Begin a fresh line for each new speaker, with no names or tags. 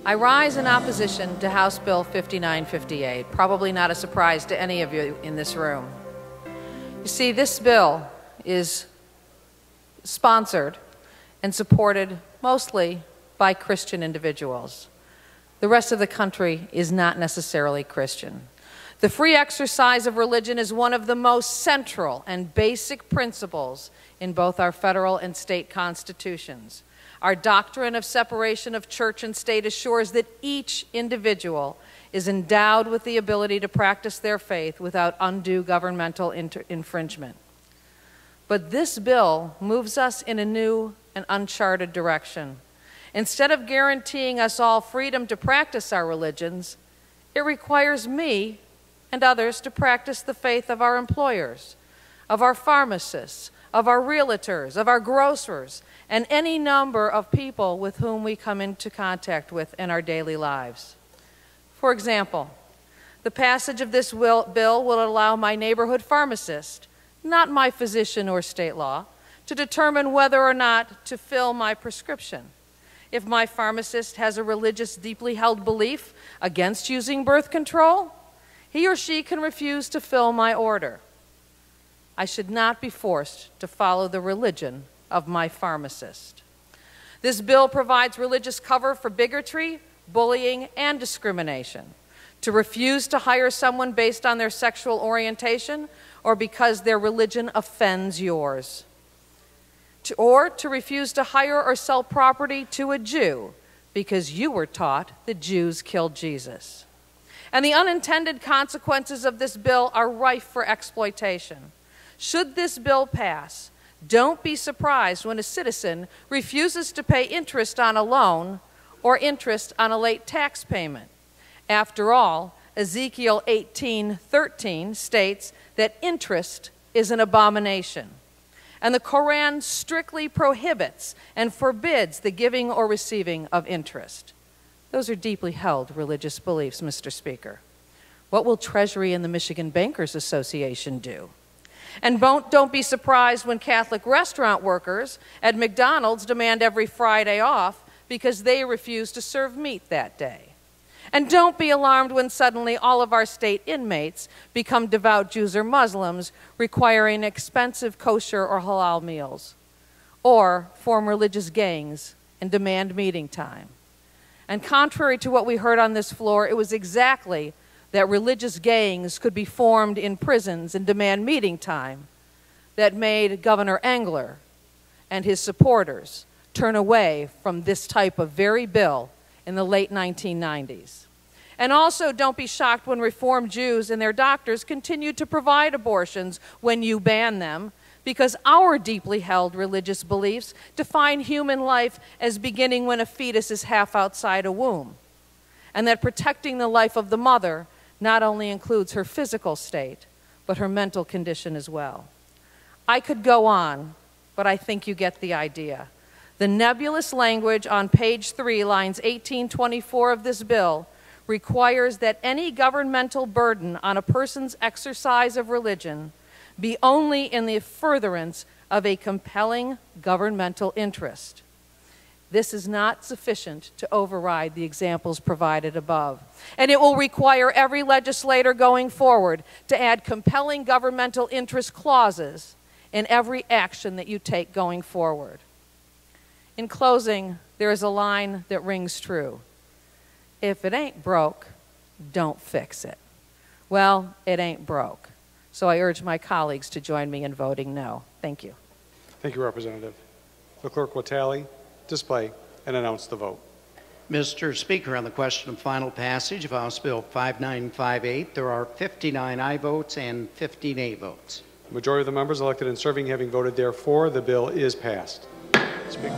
I rise in opposition to House Bill 5958, probably not a surprise to any of you in this room. You see, this bill is sponsored and supported mostly by Christian individuals. The rest of the country is not necessarily Christian. The free exercise of religion is one of the most central and basic principles in both our federal and state constitutions. Our doctrine of separation of church and state assures that each individual is endowed with the ability to practice their faith without undue governmental infringement. But this bill moves us in a new and uncharted direction. Instead of guaranteeing us all freedom to practice our religions, it requires me and others to practice the faith of our employers, of our pharmacists, of our realtors, of our grocers, and any number of people with whom we come into contact with in our daily lives. For example, the passage of this bill will allow my neighborhood pharmacist, not my physician or state law, to determine whether or not to fill my prescription. If my pharmacist has a religious, deeply held belief against using birth control, he or she can refuse to fill my order. I should not be forced to follow the religion of my pharmacist. This bill provides religious cover for bigotry, bullying, and discrimination. To refuse to hire someone based on their sexual orientation or because their religion offends yours. Or to refuse to hire or sell property to a Jew because you were taught that Jews killed Jesus. And the unintended consequences of this bill are rife for exploitation. Should this bill pass, don't be surprised when a citizen refuses to pay interest on a loan or interest on a late tax payment. After all, Ezekiel 18:13 states that interest is an abomination. And the Koran strictly prohibits and forbids the giving or receiving of interest. Those are deeply held religious beliefs, Mr. Speaker. What will Treasury and the Michigan Bankers Association do? And don't be surprised when Catholic restaurant workers at McDonald's demand every Friday off because they refuse to serve meat that day. And don't be alarmed when suddenly all of our state inmates become devout Jews or Muslims, requiring expensive kosher or halal meals, or form religious gangs and demand meeting time. And contrary to what we heard on this floor, it was exactly that religious gangs could be formed in prisons and demand meeting time that made Governor Engler and his supporters turn away from this type of very bill in the late 1990s. And also, don't be shocked when Reformed Jews and their doctors continue to provide abortions when you ban them, because our deeply held religious beliefs define human life as beginning when a fetus is half outside a womb, and that protecting the life of the mother not only includes her physical state, but her mental condition as well. I could go on, but I think you get the idea. The nebulous language on page 3, lines 18-24 of this bill requires that any governmental burden on a person's exercise of religion be only in the furtherance of a compelling governmental interest. This is not sufficient to override the examples provided above. And it will require every legislator going forward to add compelling governmental interest clauses in every action that you take going forward. In closing, there is a line that rings true. If it ain't broke, don't fix it. Well, it ain't broke. So I urge my colleagues to join me in voting no. Thank you.
Thank you, Representative. The clerk will tally, display, and announce the vote.
Mr. Speaker, on the question of final passage of House Bill 5958, there are 59 aye votes and 50 nay votes.
The majority of the members elected and serving having voted therefore, the bill is passed. Speaker.